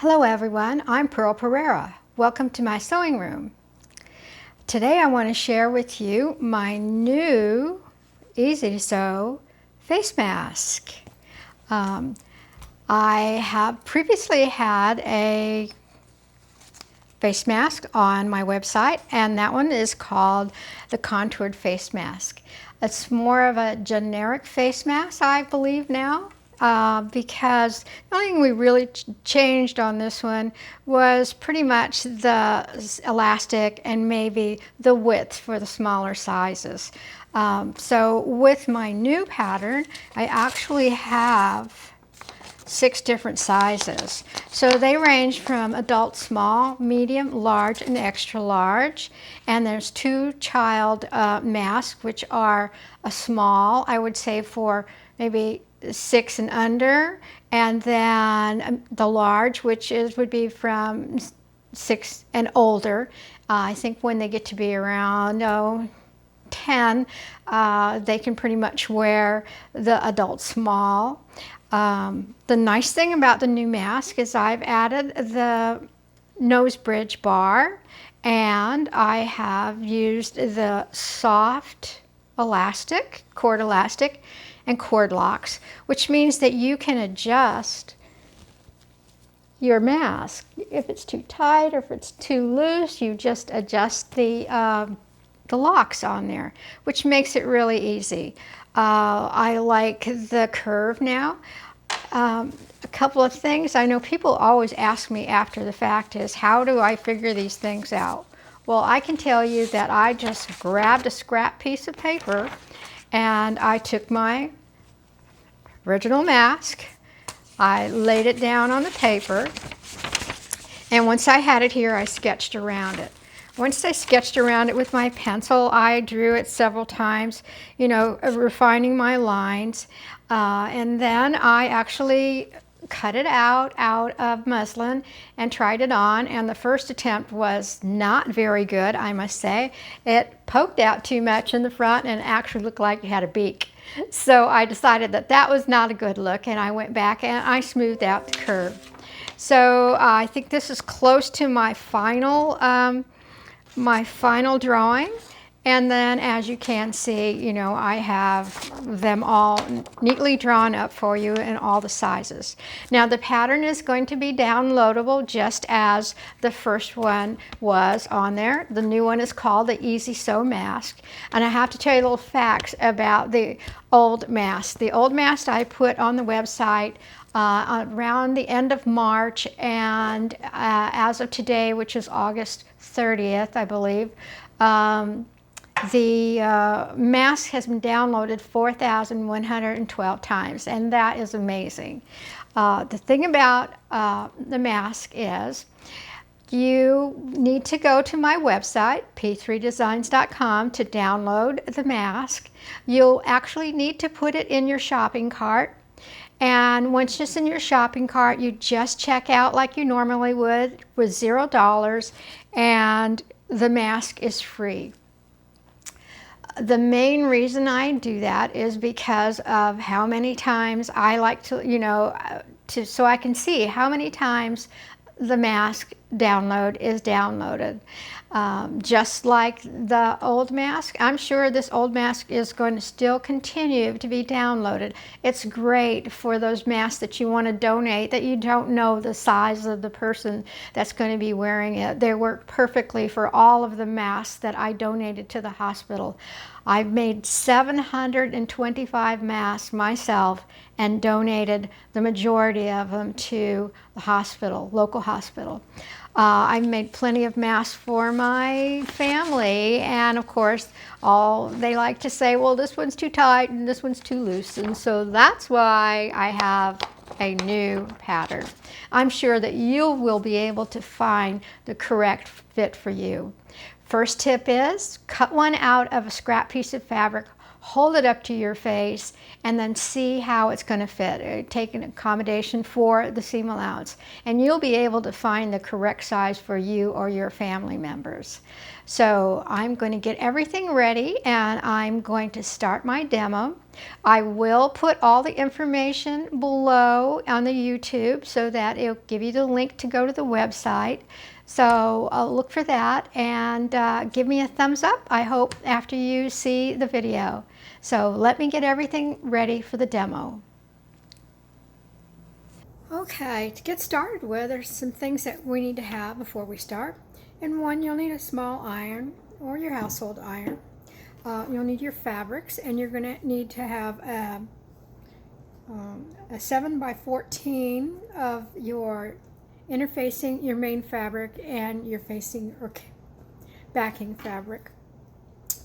Hello everyone, I'm Pearl Pereira. Welcome to my sewing room. Today I want to share with you my new easy to sew face mask. I have previously had a face mask on my website, and that one is called the Contoured Face Mask. It's more of a generic face mask, I believe now, because the only thing we really changed on this one was pretty much the elastic and maybe the width for the smaller sizes. So with my new pattern, I actually have 6 different sizes. So they range from adult small, medium, large, and extra large. And there's 2 child masks, which are a small, I would say for maybe 6 and under, and then the large, which would be from 6 and older. I think when they get to be around 10, they can pretty much wear the adult small. The nice thing about the new mask is I've added the nose bridge bar, and I have used the soft elastic, cord elastic, and cord locks, which means that you can adjust your mask. If it's too tight or if it's too loose, you just adjust the locks on there, which makes it really easy. I like the curve now. A couple of things I know people always ask me after the fact is, how do I figure these things out? Well, I can tell you that I just grabbed a scrap piece of paper and I took my original mask, I laid it down on the paper, and once I had it here, I sketched around it. Once I sketched around it with my pencil, I drew it several times, you know, refining my lines. And then I actually cut it out of muslin and tried it on. And the first attempt was not very good, I must say. It poked out too much in the front and actually looked like it had a beak. So I decided that that was not a good look, and I went back and I smoothed out the curve. So I think this is close to my final drawing, and then as you can see, you know, I have them all neatly drawn up for you in all the sizes. Now the pattern is going to be downloadable just as the first one was on there. The new one is called the Easy Sew Mask, and I have to tell you little facts about the old mask. The old mask I put on the website around the end of March, and as of today, which is August 30th, I believe, the mask has been downloaded 4,112 times, and that is amazing. The thing about the mask is you need to go to my website, p3designs.com, to download the mask. You'll actually need to put it in your shopping cart. And once it's in your shopping cart, you just check out like you normally would with $0, and the mask is free. The main reason I do that is because of how many times I like to, you know, so I can see how many times the mask download is downloaded. Just like the old mask, I'm sure this old mask is going to still continue to be downloaded. It's great for those masks that you want to donate that you don't know the size of the person that's going to be wearing it. They work perfectly for all of the masks that I donated to the hospital. I've made 725 masks myself and donated the majority of them to the hospital, local hospital. I've made plenty of masks for my family, and of course, they like to say, well, this one's too tight and this one's too loose, and so that's why I have a new pattern. I'm sure that you will be able to find the correct fit for you. First tip is cut one out of a scrap piece of fabric, hold it up to your face, and then see how it's going to fit. Take an accommodation for the seam allowance, and you'll be able to find the correct size for you or your family members. So I'm going to get everything ready, and I'm going to start my demo. I will put all the information below on the YouTube so that it'll give you the link to go to the website. So look for that, and give me a thumbs up, I hope, after you see the video. So let me get everything ready for the demo. Okay, to get started with, there's some things that we need to have before we start. And one, you'll need a small iron or your household iron. You'll need your fabrics, and you're going to need to have a 7 by 14 of your interfacing, your main fabric, and your facing or backing fabric.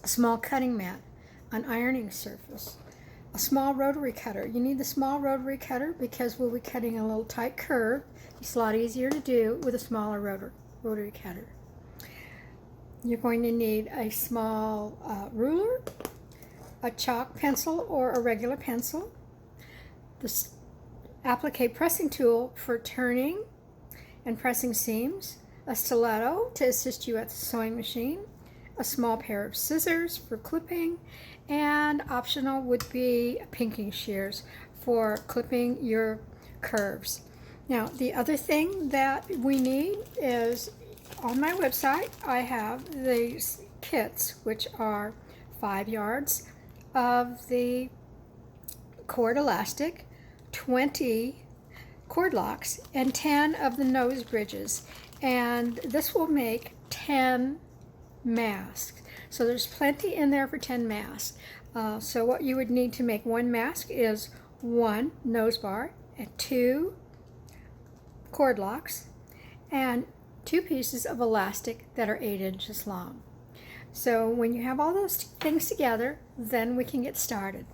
A small cutting mat, an ironing surface, a small rotary cutter. You need the small rotary cutter because we'll be cutting a little tight curve. It's a lot easier to do with a smaller rotary cutter. You're going to need a small ruler, a chalk pencil or a regular pencil, the applique pressing tool for turning and pressing seams, a stiletto to assist you at the sewing machine, a small pair of scissors for clipping, and optional would be pinking shears for clipping your curves. Now, the other thing that we need is, on my website, I have these kits, which are 5 yards of the cord elastic, 20 cord locks, and 10 of the nose bridges. And this will make 10 masks. So there's plenty in there for 10 masks. So what you would need to make one mask is 1 nose bar and 2 cord locks and 2 pieces of elastic that are 8 inches long. So when you have all those things together, then we can get started.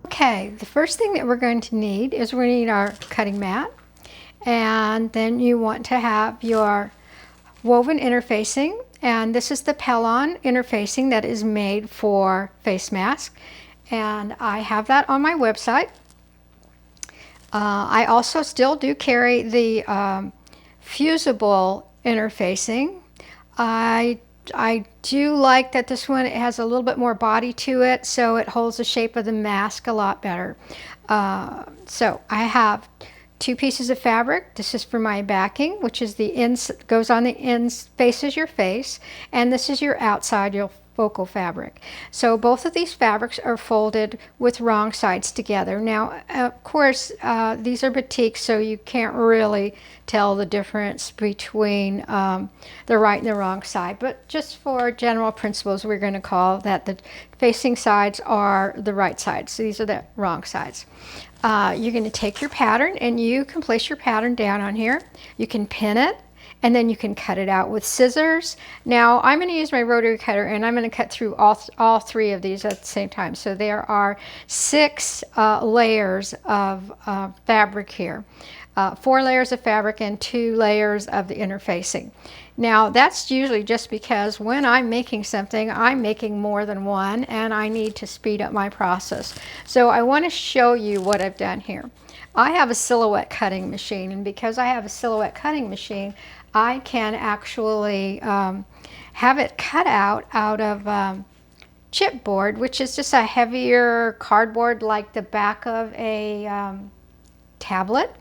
Okay, the first thing that we're going to need is we need our cutting mat, and then you want to have your woven interfacing, and this is the Pellon interfacing that is made for face mask, and I have that on my website. I also still do carry the fusible interfacing. I do like that this one, it has a little bit more body to it, so it holds the shape of the mask a lot better. So I have 2 pieces of fabric. This is for my backing, which is the ins, goes on the ins, faces your face, and this is your outside, your focal fabric. So both of these fabrics are folded with wrong sides together. Now, of course, these are batik, so you can't really tell the difference between the right and the wrong side. But just for general principles, we're going to call that the facing sides are the right sides. So these are the wrong sides. You're going to take your pattern, and you can place your pattern down on here. You can pin it, and then you can cut it out with scissors. Now I'm going to use my rotary cutter, and I'm going to cut through all 3 of these at the same time. So there are 6 layers of fabric here. 4 layers of fabric and 2 layers of the interfacing. Now that's usually just because when I'm making something, I'm making more than one, and I need to speed up my process. So I want to show you what I've done here. I have a silhouette cutting machine, and because I have a silhouette cutting machine, I can actually have it cut out of chipboard, which is just a heavier cardboard like the back of a tablet.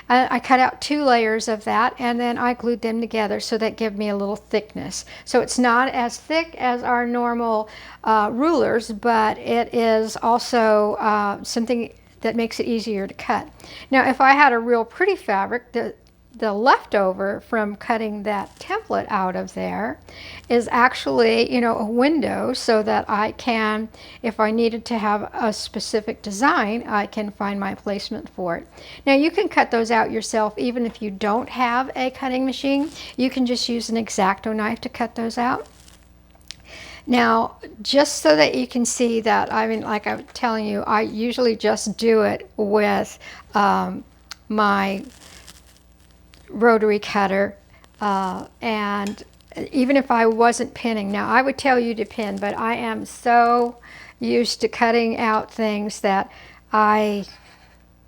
I cut out 2 layers of that, and then I glued them together, so that give me a little thickness. So it's not as thick as our normal rulers, but it is also something that makes it easier to cut. Now, if I had a real pretty fabric, the leftover from cutting that template out of there is actually, you know, a window, so that I can, if I needed to have a specific design, I can find my placement for it. Now you can cut those out yourself even if you don't have a cutting machine. You can just use an X-Acto knife to cut those out. Now, just so that you can see that, I mean, like I was telling you, I usually just do it with my rotary cutter, and even if I wasn't pinning. Now, I would tell you to pin, but I am so used to cutting out things that I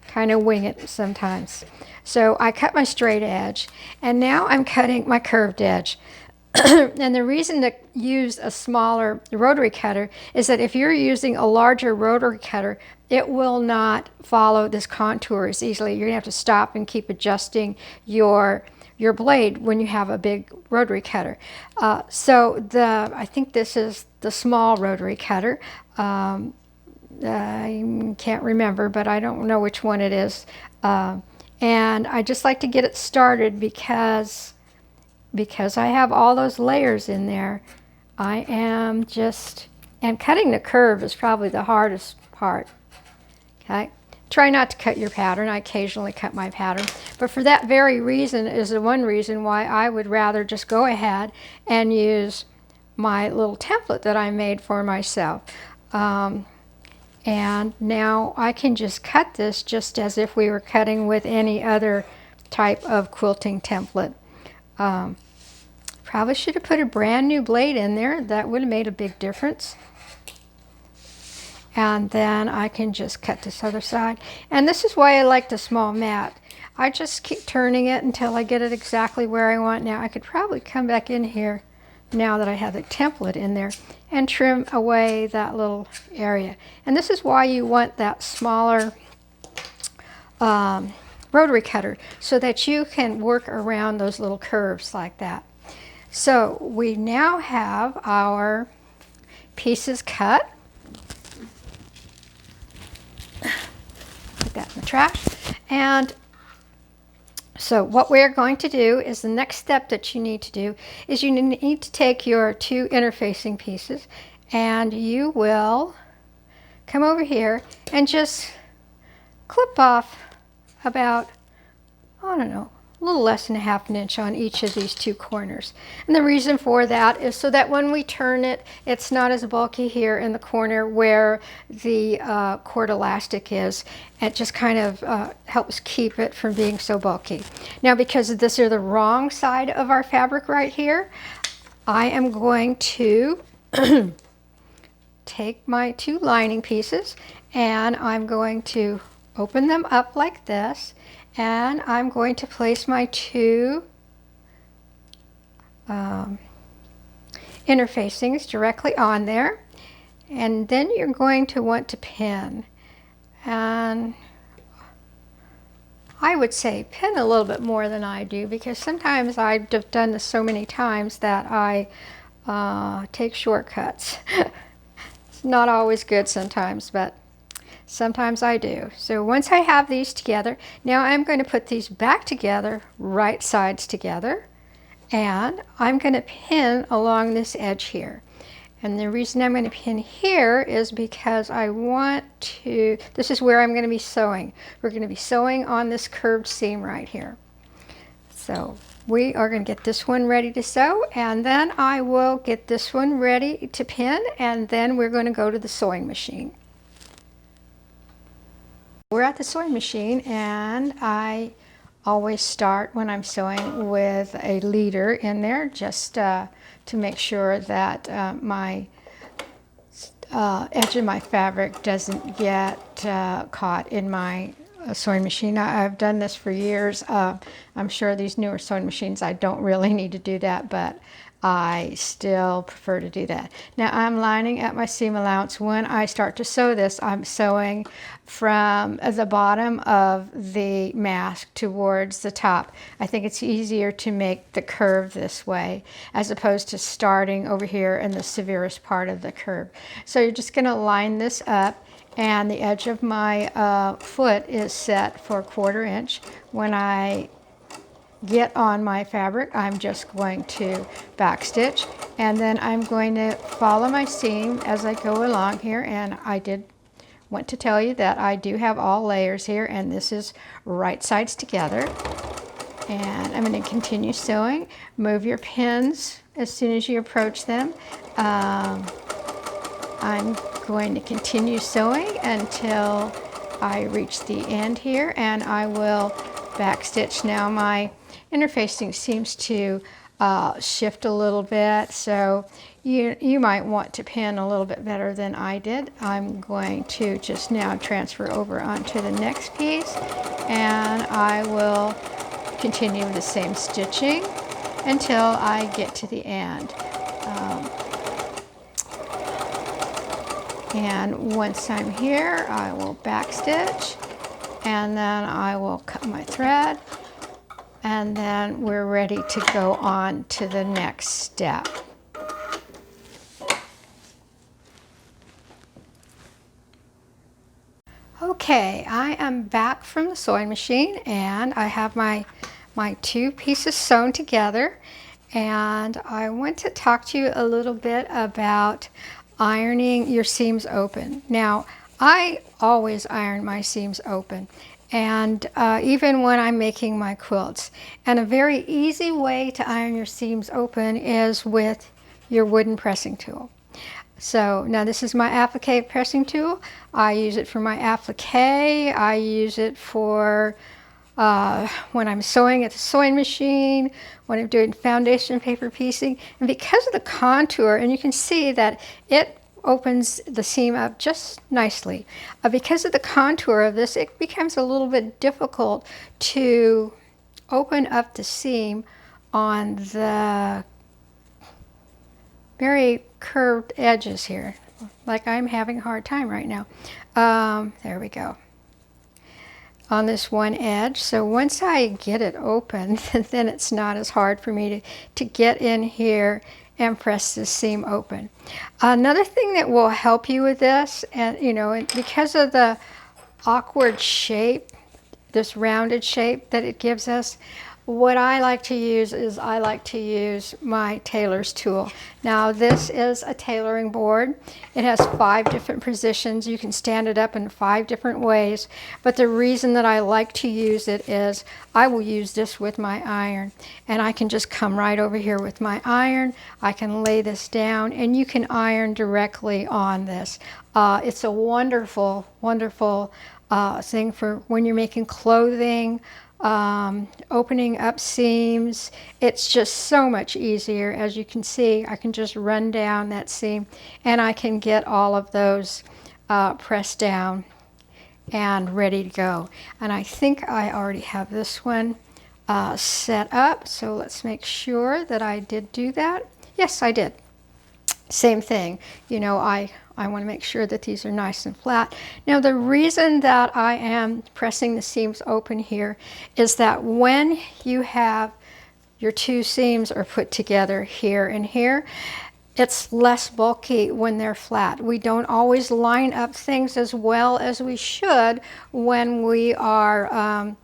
kind of wing it sometimes. So I cut my straight edge, and now I'm cutting my curved edge. And the reason to use a smaller rotary cutter is that if you're using a larger rotary cutter, it will not follow this contour as easily. You're gonna have to stop and keep adjusting your blade when you have a big rotary cutter. I think this is the small rotary cutter. I can't remember, but I don't know which one it is. And I just like to get it started because I have all those layers in there. And cutting the curve is probably the hardest part. Okay, try not to cut your pattern. I occasionally cut my pattern, but for that very reason is the one reason why I would rather just go ahead and use my little template that I made for myself. And now I can just cut this just as if we were cutting with any other type of quilting template. Probably should have put a brand new blade in there. That would have made a big difference. And then I can just cut this other side. And this is why I like the small mat. I just keep turning it until I get it exactly where I want. Now I could probably come back in here now that I have the template in there and trim away that little area. And this is why you want that smaller rotary cutter, so that you can work around those little curves like that. So we now have our pieces cut. Put that in the trash. And so what we're going to do is the next step that you need to do is you need to take your two interfacing pieces and you will come over here and just clip off about, I don't know, a little less than ½ inch on each of these two corners. And the reason for that is so that when we turn it, it's not as bulky here in the corner where the cord elastic is. It just kind of helps keep it from being so bulky. Now, because this is the wrong side of our fabric right here, I am going to take my two lining pieces and I'm going to open them up like this. And I'm going to place my two interfacings directly on there. And then you're going to want to pin. And I would say pin a little bit more than I do, because sometimes I've done this so many times that I take shortcuts. It's not always good sometimes, but sometimes I do. So once I have these together, now I'm going to put these back together, right sides together, and I'm going to pin along this edge here. And the reason I'm going to pin here is because I want to, this is where I'm going to be sewing. We're going to be sewing on this curved seam right here. So we are going to get this one ready to sew, and then I will get this one ready to pin, and then we're going to go to the sewing machine. We're at the sewing machine, and I always start when I'm sewing with a leader in there, just to make sure that my edge of my fabric doesn't get caught in my sewing machine. I've done this for years. I'm sure these newer sewing machines, I don't really need to do that, but I still prefer to do that. Now I'm lining up my seam allowance. When I start to sew this, I'm sewing from the bottom of the mask towards the top. I think it's easier to make the curve this way as opposed to starting over here in the severest part of the curve. So you're just going to line this up, and the edge of my foot is set for 1/4 inch. When I get on my fabric, I'm just going to back stitch, and then I'm going to follow my seam as I go along here. And I did want to tell you that I do have all layers here, and this is right sides together. And I'm going to continue sewing. Move your pins as soon as you approach them. I'm going to continue sewing until I reach the end here, and I will back stitch. Now my interfacing seems to shift a little bit. So you might want to pin a little bit better than I did. I'm going to just now transfer over onto the next piece, and I will continue the same stitching until I get to the end. And once I'm here, I will back stitch, and then I will cut my thread, and then we're ready to go on to the next step. Okay, I am back from the sewing machine, and I have my two pieces sewn together, and I want to talk to you a little bit about ironing your seams open. Now, I always iron my seams open, and even when I'm making my quilts. And a very easy way to iron your seams open is with your wooden pressing tool. So now this is my applique pressing tool. I use it for my applique. I use it for when I'm sewing at the sewing machine, when I'm doing foundation paper piecing. And because of the contour, and you can see that it opens the seam up just nicely. Because of the contour of this, it becomes a little bit difficult to open up the seam on the very curved edges here, like I'm having a hard time right now. There we go. On this one edge. So once I get it open, then it's not as hard for me to get in here and press the seam open. Another thing that will help you with this, and because of the awkward shape, this rounded shape that it gives us, what I like to use is I like to use my tailor's tool. Now this is a tailoring board. It has 5 different positions. You can stand it up in 5 different ways. But the reason that I like to use it is I will use this with my iron. And I can just come right over here with my iron. I can lay this down and you can iron directly on this. It's a wonderful, wonderful thing for when you're making clothing, opening up seams. It's just so much easier. As you can see, I can just run down that seam and I can get all of those pressed down and ready to go. And I think I already have this one set up, so let's make sure that I did do that. Yes, I did. Same thing, I want to make sure that these are nice and flat. Now the reason that I am pressing the seams open here is that when you have your 2 seams are put together here and here, it's less bulky when they're flat. We don't always line up things as well as we should when we are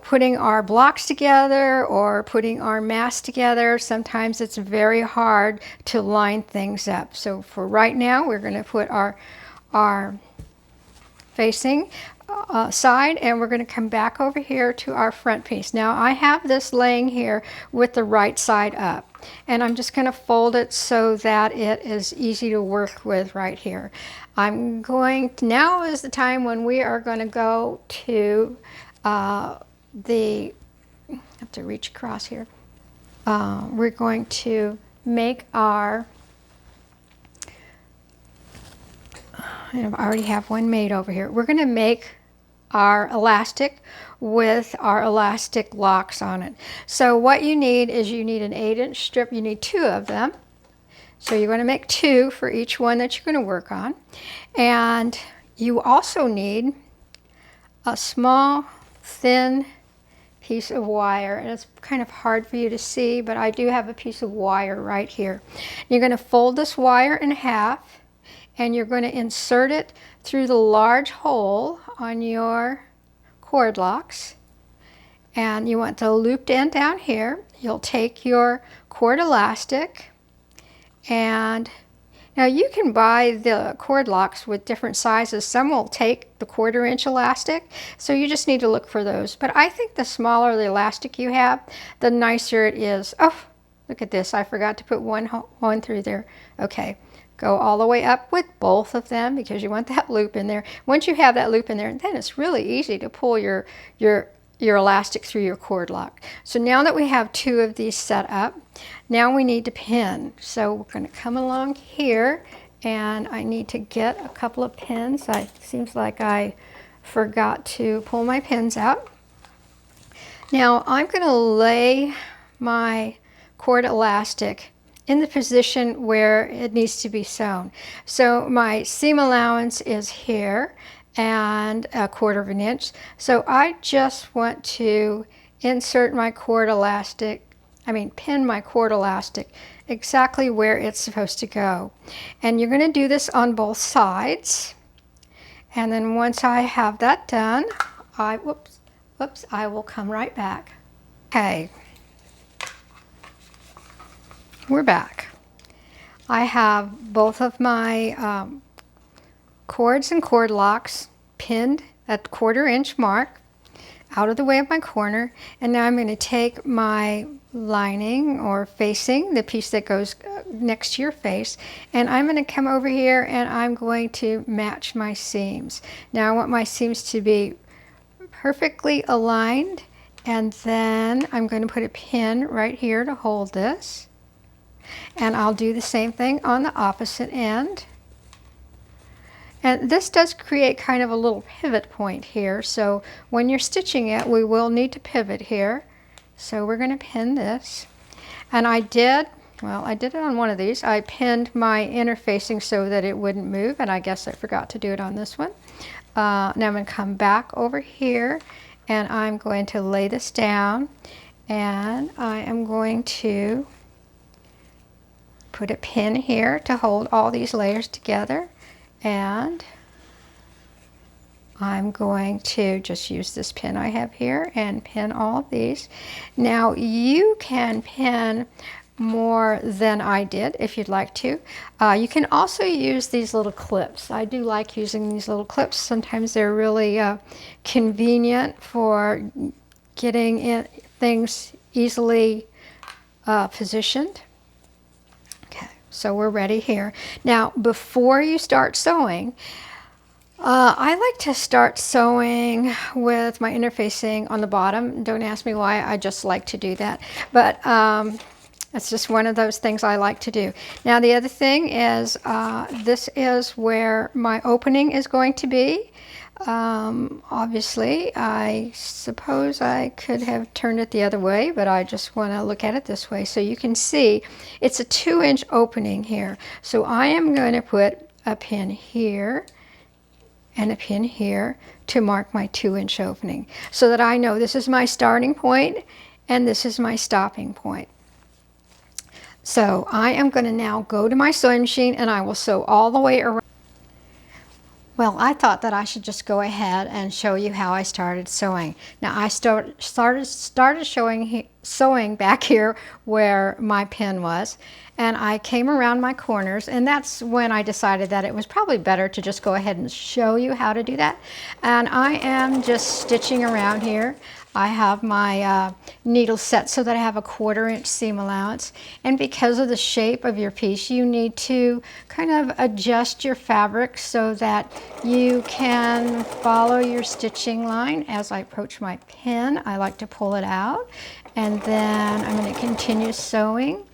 putting our blocks together or putting our mass together. Sometimes it's very hard to line things up. So for right now, we're going to put our facing side, and we're going to come back over here to our front piece. Now I have this laying here with the right side up, and I'm just going to fold it so that it is easy to work with right here. Now is the time when we are going to go to I have to reach across here. We're going to make our, and I already have one made over here. We're going to make our elastic with our elastic locks on it. So what you need is you need an 8-inch strip. You need 2 of them. So you're going to make 2 for each one that you're going to work on. And you also need a small, thin piece of wire, and it's kind of hard for you to see, but I do have a piece of wire right here. You're going to fold this wire in half, and you're going to insert it through the large hole on your cord locks, and you want the looped end down here. You'll take your cord elastic, and now you can buy the cord locks with different sizes. Some will take the 1/4 inch elastic, so you just need to look for those. But I think the smaller the elastic you have, the nicer it is. Oh, look at this. I forgot to put one through there. Okay, go all the way up with both of them because you want that loop in there. Once you have that loop in there, then it's really easy to pull your your elastic through your cord lock. So now that we have 2 of these set up, now we need to pin. So we're going to come along here, and I need to get a couple of pins. It seems like I forgot to pull my pins out. Now I'm going to lay my cord elastic in the position where it needs to be sewn. So my seam allowance is here and 1/4 of an inch. So I just want to insert my cord elastic, pin my cord elastic exactly where it's supposed to go. And you're going to do this on both sides. And then once I have that done, I will come right back. Okay, we're back. I have both of my cords and cord locks pinned at the 1/4 inch mark out of the way of my corner, and now I'm going to take my lining or facing, the piece that goes next to your face, and I'm going to come over here and I'm going to match my seams. Now I want my seams to be perfectly aligned, and then I'm going to put a pin right here to hold this, and I'll do the same thing on the opposite end. And this does create kind of a little pivot point here, so when you're stitching it, we will need to pivot here. So we're going to pin this. And I did it on one of these. I pinned my inner facing so that it wouldn't move, and I guess I forgot to do it on this one. Now I'm going to come back over here, and I'm going to lay this down, and I am going to put a pin here to hold all these layers together. And I'm going to just use this pin I have here and pin all of these. Now you can pin more than I did if you'd like to. You can also use these little clips. I do like using these little clips. Sometimes they're really convenient for getting things easily positioned. So we're ready here. Now, before you start sewing, I like to start sewing with my interfacing on the bottom. Don't ask me why, I just like to do that. But it's just one of those things I like to do. Now, the other thing is this is where my opening is going to be. Obviously, I suppose I could have turned it the other way, but I just want to look at it this way. So you can see it's a 2-inch opening here. So I am going to put a pin here and a pin here to mark my 2-inch opening so that I know this is my starting point and this is my stopping point. So I am going to now go to my sewing machine and I will sew all the way around. Well, I thought that I should just go ahead and show you how I started sewing. Now, I started sewing back here where my pin was, and I came around my corners, and that's when I decided that it was probably better to just go ahead and show you how to do that. And I am just stitching around here. I have my needle set so that I have a 1/4 inch seam allowance, and because of the shape of your piece you need to kind of adjust your fabric so that you can follow your stitching line. As I approach my pin, I like to pull it out, and then I'm going to continue sewing.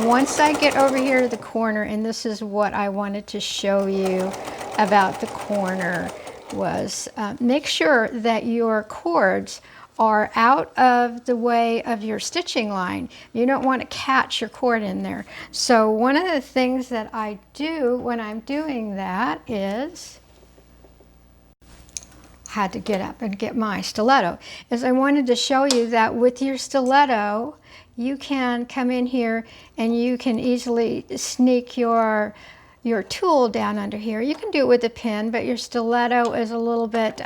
Once I get over here to the corner, and this is what I wanted to show you about the corner, was make sure that your cords are out of the way of your stitching line. You don't want to catch your cord in there. So one of the things that I do when I'm doing that is, I had to get up and get my stiletto, is I wanted to show you that with your stiletto you can come in here and you can easily sneak your tool down under here. You can do it with a pin, but your stiletto is a little bit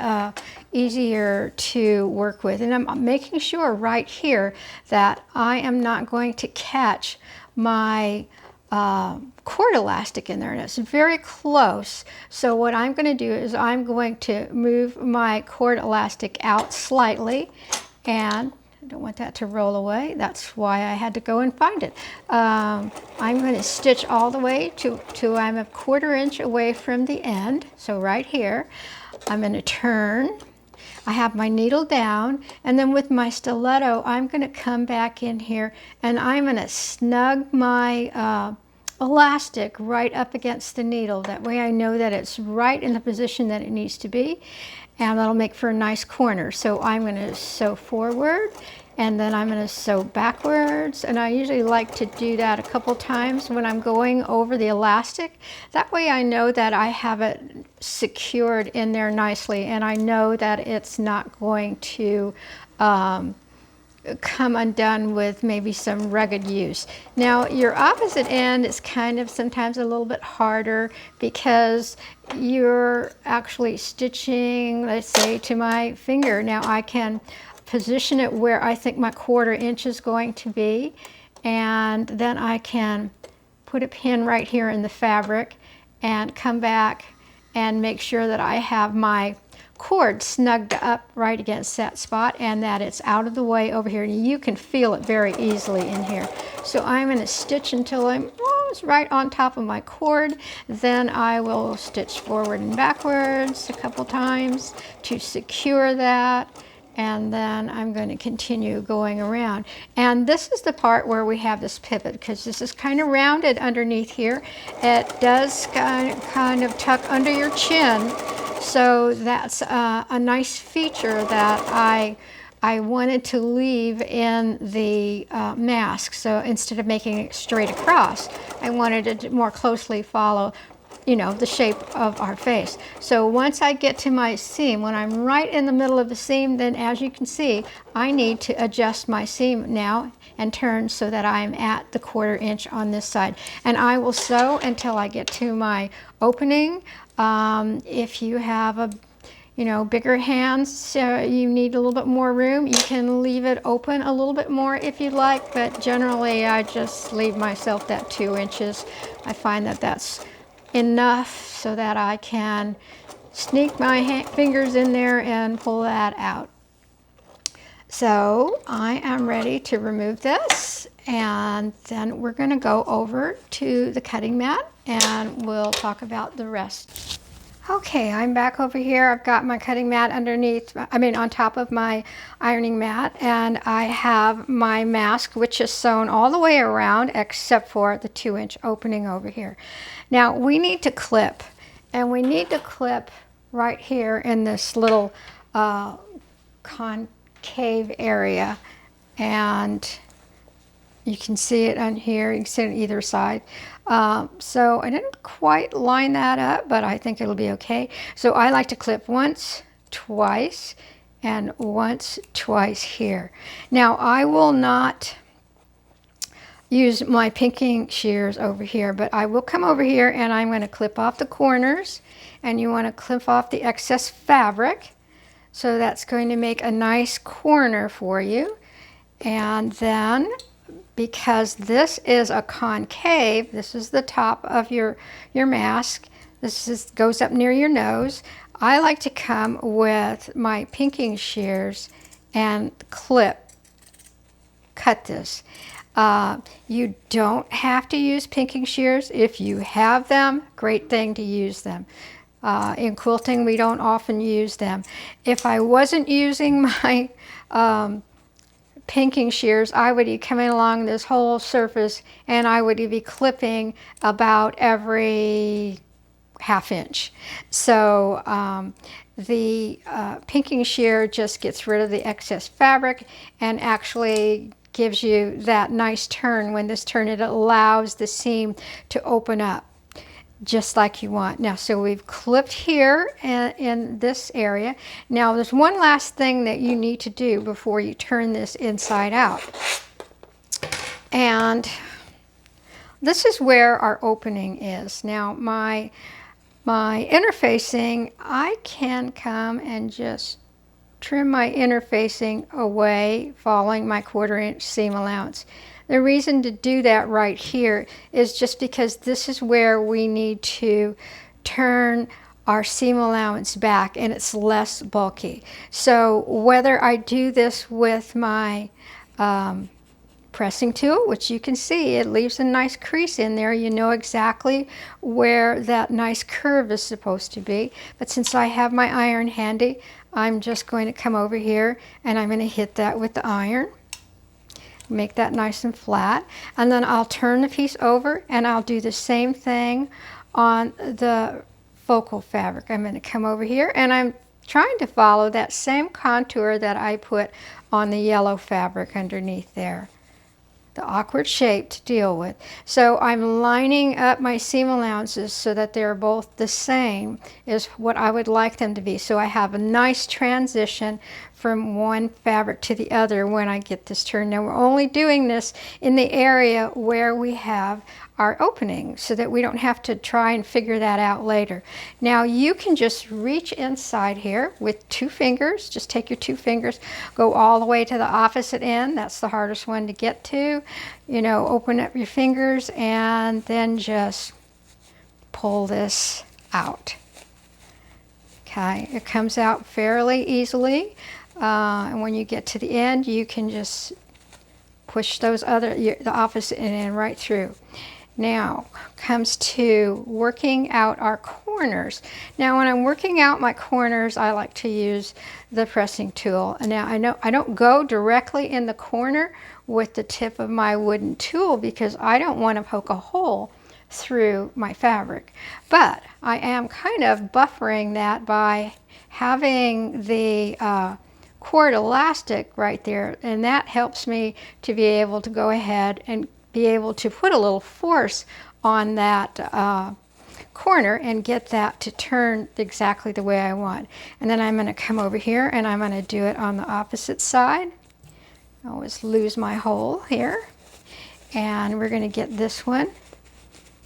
easier to work with. And I'm making sure right here that I am not going to catch my cord elastic in there, and it's very close. So what I'm going to do is I'm going to move my cord elastic out slightly, and I don't want that to roll away. That's why I had to go and find it. I'm going to stitch all the way to I'm a 1/4 inch away from the end. So right here, I'm going to turn I have my needle down, and then with my stiletto, I'm going to come back in here and I'm going to snug my elastic right up against the needle. That way I know that it's right in the position that it needs to be, and that'll make for a nice corner. So I'm going to sew forward, and then I'm going to sew backwards, and I usually like to do that a couple times when I'm going over the elastic. That way I know that I have it secured in there nicely, and I know that it's not going to come undone with maybe some rugged use. Now your opposite end is kind of sometimes a little bit harder because you're actually stitching, let's say, to my finger. Now I can position it where I think my 1/4 inch is going to be, and then I can put a pin right here in the fabric and come back and make sure that I have my cord snugged up right against that spot and that it's out of the way over here. And you can feel it very easily in here. So I'm going to stitch until I'm almost right on top of my cord. Then I will stitch forward and backwards a couple times to secure that. And then I'm going to continue going around. And this is the part where we have this pivot, because this is kind of rounded underneath here. It does kind of tuck under your chin. So that's a nice feature that I wanted to leave in the mask. So instead of making it straight across, I wanted it to more closely follow, you know, the shape of our face. So once I get to my seam, when I'm right in the middle of the seam, then as you can see, I need to adjust my seam now and turn so that I'm at the 1/4 inch on this side. And I will sew until I get to my opening. If you have bigger hands, you need a little bit more room, you can leave it open a little bit more if you'd like, but generally I just leave myself that 2 inches. I find that that's enough so that I can sneak my fingers in there and pull that out. So I am ready to remove this, and then we're going to go over to the cutting mat and we'll talk about the rest. Okay, I'm back over here. I've got my cutting mat on top of my ironing mat, and I have my mask, which is sewn all the way around except for the 2 inch opening over here. Now we need to clip, and we need to clip right here in this little concave area, and you can see it on here, you can see it on either side. So I didn't quite line that up, but I think it'll be okay. So I like to clip once, twice, and once, twice here. Now I will not use my pinking shears over here, but I will come over here and I'm going to clip off the corners, and you want to clip off the excess fabric. So that's going to make a nice corner for you. And then, because this is a concave, this is the top of your mask, goes up near your nose, I like to come with my pinking shears and cut this. You don't have to use pinking shears. If you have them, great thing to use them. In quilting, we don't often use them. If I wasn't using my pinking shears, I would be coming along this whole surface and I would be clipping about every 1/2 inch. So the pinking shear just gets rid of the excess fabric and actually gives you that nice turn. When this turn, it allows the seam to open up just like you want. Now, so we've clipped here in this area. Now, there's one last thing that you need to do before you turn this inside out. And this is where our opening is. Now, my interfacing, I can come and just trim my interfacing away following my 1/4 inch seam allowance. The reason to do that right here is just because this is where we need to turn our seam allowance back and it's less bulky. So whether I do this with my pressing tool, which you can see it leaves a nice crease in there. You know exactly where that nice curve is supposed to be. But since I have my iron handy, I'm just going to come over here and I'm going to hit that with the iron. Make that nice and flat. And then I'll turn the piece over and I'll do the same thing on the focal fabric. I'm going to come over here and I'm trying to follow that same contour that I put on the yellow fabric underneath there. The awkward shape to deal with. So I'm lining up my seam allowances so that they're both the same as what I would like them to be. So I have a nice transition from one fabric to the other when I get this turned. Now we're only doing this in the area where we have our opening so that we don't have to try and figure that out later. Now you can just reach inside here with 2 fingers. Just take your 2 fingers, go all the way to the opposite end. That's the hardest one to get to. You know, open up your fingers and then just pull this out. Okay, it comes out fairly easily. And when you get to the end, you can just push those the opposite end right through. Now comes to working out our corners. Now when I'm working out my corners, I like to use the pressing tool. And now I don't go directly in the corner with the tip of my wooden tool because I don't want to poke a hole through my fabric. But I am kind of buffering that by having the cord elastic right there, and that helps me to be able to go ahead and be able to put a little force on that corner and get that to turn exactly the way I want. And then I'm going to come over here and I'm going to do it on the opposite side. I always lose my hole here. And we're going to get this one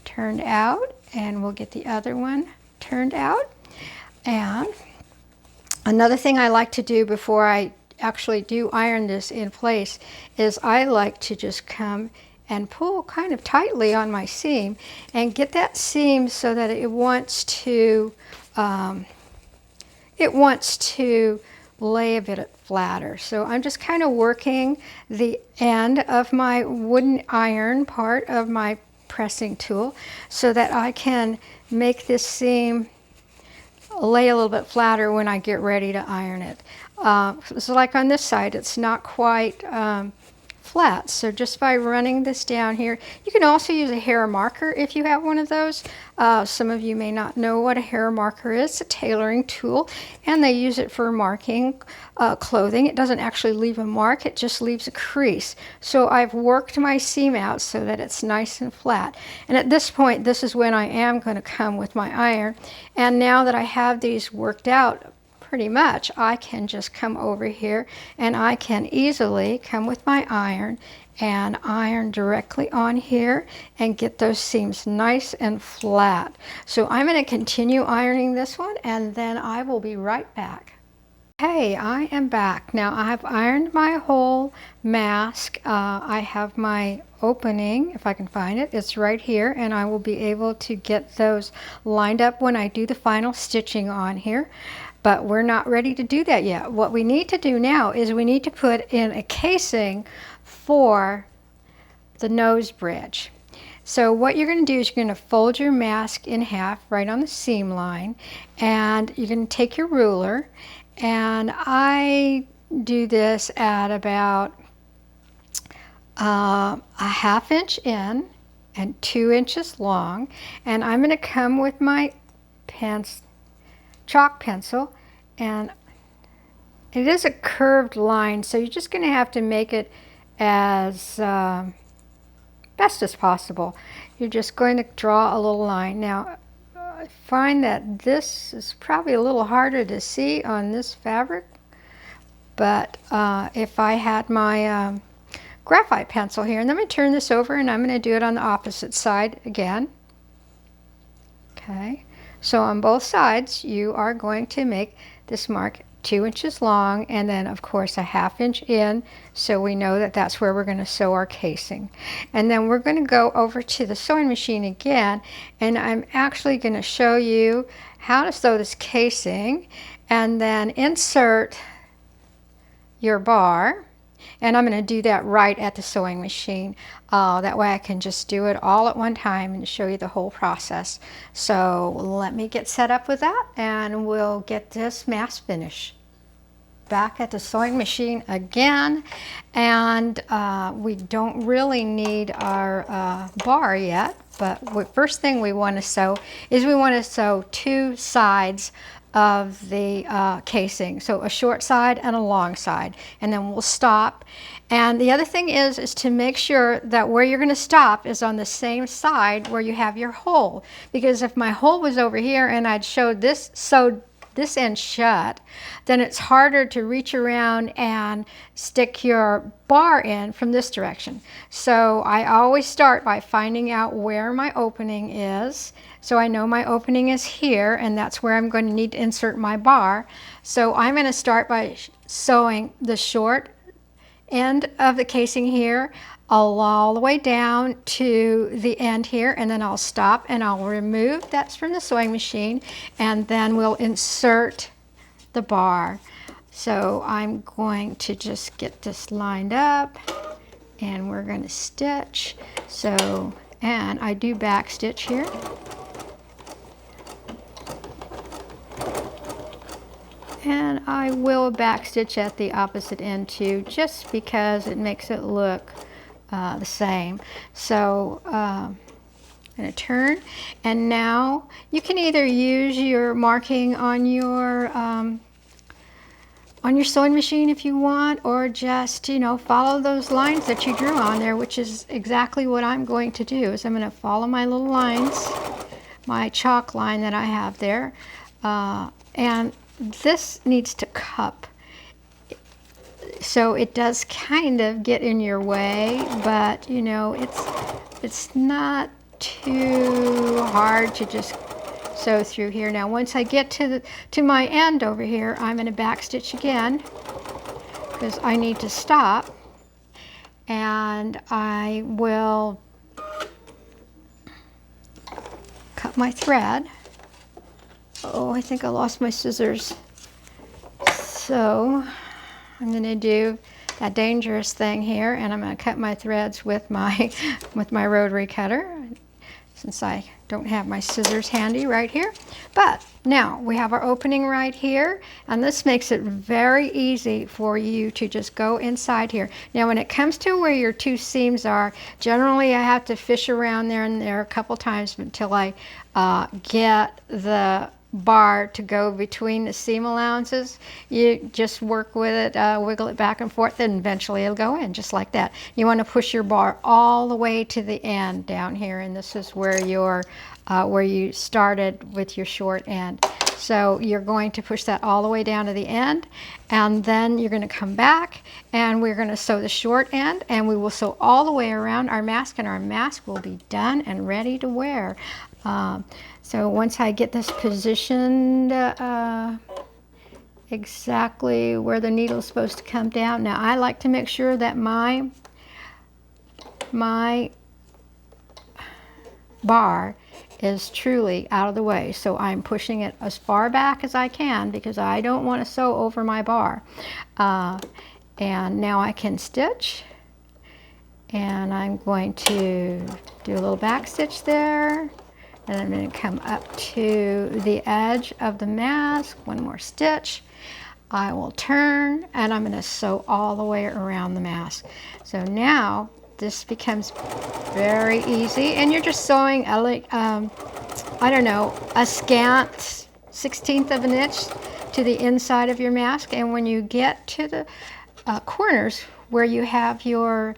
turned out and we'll get the other one turned out. And another thing I like to do before I actually do iron this in place is I like to just come and pull kind of tightly on my seam and get that seam so that it wants to lay a bit flatter. So I'm just kind of working the end of my wooden iron part of my pressing tool so that I can make this seam lay a little bit flatter when I get ready to iron it. So like on this side, it's not quite flat. So just by running this down here, you can also use a hair marker if you have one of those. Some of you may not know what a hair marker is. It's a tailoring tool, and they use it for marking clothing. It doesn't actually leave a mark, it just leaves a crease. So I've worked my seam out so that it's nice and flat. And at this point, this is when I am going to come with my iron. And now that I have these worked out pretty much, I can just come over here and I can easily come with my iron and iron directly on here and get those seams nice and flat. So I'm going to continue ironing this one and then I will be right back. Hey, I am back. Now I've ironed my whole mask. I have my opening, if I can find it, it's right here, and I will be able to get those lined up when I do the final stitching on here. But we're not ready to do that yet. What we need to do now is we need to put in a casing for the nose bridge. So what you're going to do is you're going to fold your mask in half right on the seam line, and you're going to take your ruler, and I do this at about a ½ inch in and 2 inches long, and I'm going to come with my chalk pencil, and it is a curved line, so you're just going to have to make it as best as possible. You're just going to draw a little line. Now I find that this is probably a little harder to see on this fabric, but if I had my graphite pencil here, and let me turn this over and I'm going to do it on the opposite side again. Okay. So on both sides, you are going to make this mark 2 inches long, and then of course a ½ inch in, so we know that that's where we're going to sew our casing. And then we're going to go over to the sewing machine again, and I'm actually going to show you how to sew this casing, and then insert your bar, And I'm going to do that right at the sewing machine. That way I can just do it all at one time and show you the whole process. So let me get set up with that and we'll get this mask finished. Back at the sewing machine again, and we don't really need our bar yet, but the first thing we want to sew is we want to sew two sides of the casing, so a short side and a long side, and then we'll stop. And the other thing is to make sure that where you're going to stop is on the same side where you have your hole, because if my hole was over here and I'd sewed this end shut, then it's harder to reach around and stick your bar in from this direction. So I always start by finding out where my opening is. So I know my opening is here, and that's where I'm going to need to insert my bar. So I'm going to start by sewing the short end of the casing here all the way down to the end here, and then I'll stop and I'll remove that from the sewing machine, and then we'll insert the bar. So I'm going to just get this lined up and we're going to stitch. So, and I do back stitch here. And I will back stitch at the opposite end too, just because it makes it look the same. So I'm going to turn, and now you can either use your marking on your sewing machine if you want, or just, you know, follow those lines that you drew on there, which is exactly what I'm going to do. Is I'm going to follow my little lines, my chalk line that I have there, and this needs to cup. So it does kind of get in your way, but you know, it's not too hard to just sew through here. Now once I get to my end over here, I'm going to back stitch again because I need to stop, and I will cut my thread. Oh, I think I lost my scissors. So I'm going to do that dangerous thing here, and I'm going to cut my threads with my rotary cutter, since I don't have my scissors handy right here. But now we have our opening right here, and this makes it very easy for you to just go inside here. Now when it comes to where your two seams are, generally I have to fish around there and there a couple times until I get the bar to go between the seam allowances. You just work with it, wiggle it back and forth, and eventually it'll go in just like that. You want to push your bar all the way to the end down here, and this is where where you started with your short end. So you're going to push that all the way down to the end, and then you're going to come back and we're going to sew the short end, and we will sew all the way around our mask, and our mask will be done and ready to wear. So once I get this positioned exactly where the needle is supposed to come down, now I like to make sure that my bar is truly out of the way. So I'm pushing it as far back as I can because I don't want to sew over my bar. And now I can stitch, and I'm going to do a little back stitch there. And I'm going to come up to the edge of the mask, one more stitch. I will turn, and I'm going to sew all the way around the mask. So now this becomes very easy, and you're just sewing I don't know, a scant 1/16 of an inch to the inside of your mask. And when you get to the corners where you have your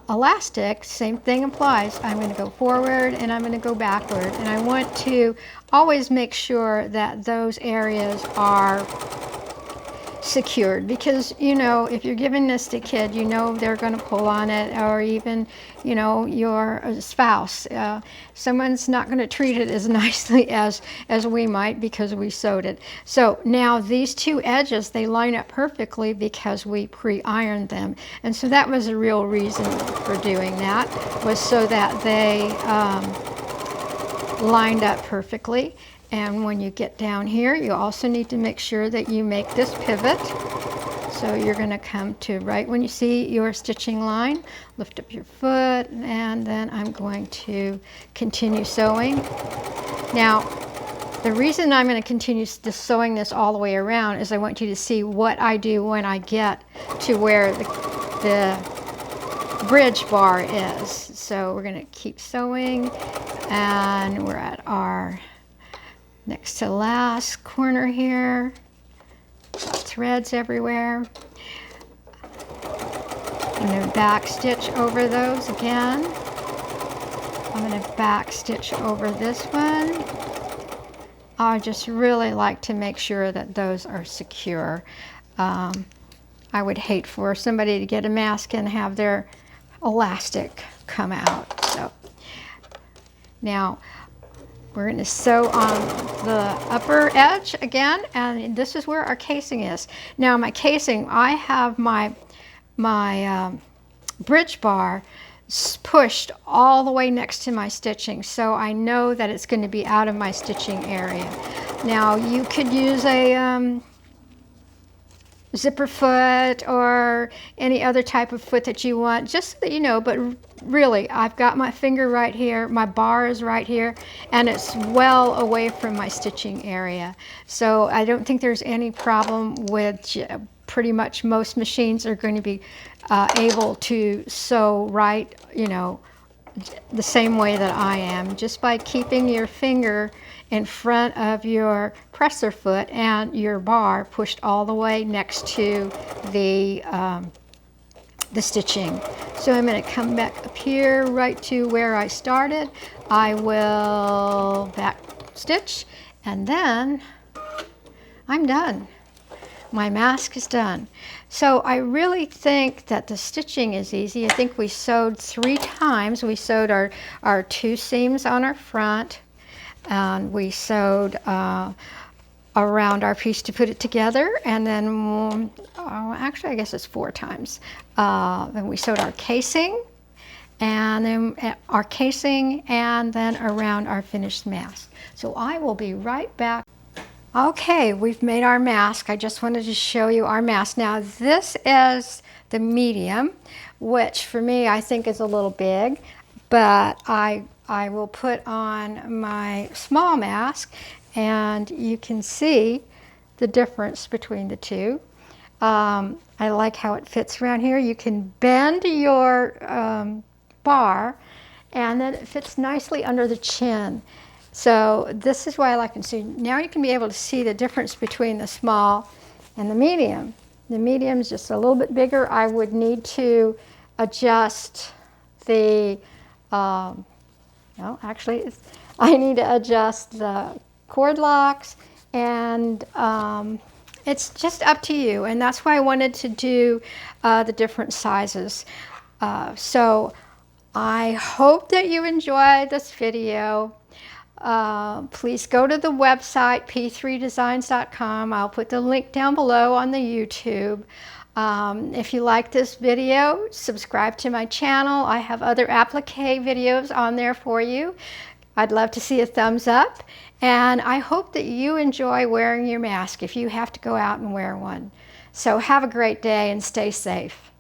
elastic, same thing applies. I'm going to go forward and I'm going to go backward, and I want to always make sure that those areas are secured, because you know, if you're giving this to a kid, you know they're going to pull on it, or even, you know, your spouse. Someone's not going to treat it as nicely as we might because we sewed it. So now these two edges, they line up perfectly because we pre-ironed them, and so that was a real reason for doing that, was so that they lined up perfectly. And when you get down here, you also need to make sure that you make this pivot So you're going to come to right when you see your stitching line, lift up your foot, and then I'm going to continue sewing. Now, the reason I'm going to continue sewing this all the way around is I want you to see what I do when I get to where the bridge bar is. So we're going to keep sewing, and we're at our next to last corner here. Threads everywhere. I'm going to back stitch over those again. I'm going to back stitch over this one. I just really like to make sure that those are secure. I would hate for somebody to get a mask and have their elastic come out. So now we're going to sew on the upper edge again, and this is where our casing is. Now my casing, I have my bridge bar pushed all the way next to my stitching, so I know that it's going to be out of my stitching area. Now you could use a zipper foot or any other type of foot that you want, just so that you know, but really I've got my finger right here, my bar is right here, and it's well away from my stitching area. So I don't think there's any problem with, pretty much most machines are going to be able to sew right, you know, the same way that I am, just by keeping your finger in front of your presser foot and your bar pushed all the way next to the stitching. So I'm going to come back up here right to where I started. I will back stitch, and then I'm done. My mask is done. So I really think that the stitching is easy. I think we sewed 3 times. We sewed our 2 seams on our front, and we sewed around our piece to put it together, and then actually I guess it's 4 times. Then we sewed our casing, and then our casing, and then around our finished mask. So I will be right back. Okay, we've made our mask. I just wanted to show you our mask. Now this is the medium, which for me I think is a little big, but I will put on my small mask, and you can see the difference between the two. I like how it fits around here. You can bend your bar, and then it fits nicely under the chin. So this is why I like it. So now you can be able to see the difference between the small and the medium. The medium is just a little bit bigger. I would need to adjust the, I need to adjust the cord locks, and it's just up to you. And that's why I wanted to do the different sizes. So I hope that you enjoyed this video. Please go to the website p3designs.com. I'll put the link down below on the YouTube. If you like this video, subscribe to my channel. I have other applique videos on there for you. I'd love to see a thumbs up, and I hope that you enjoy wearing your mask if you have to go out and wear one. So have a great day and stay safe.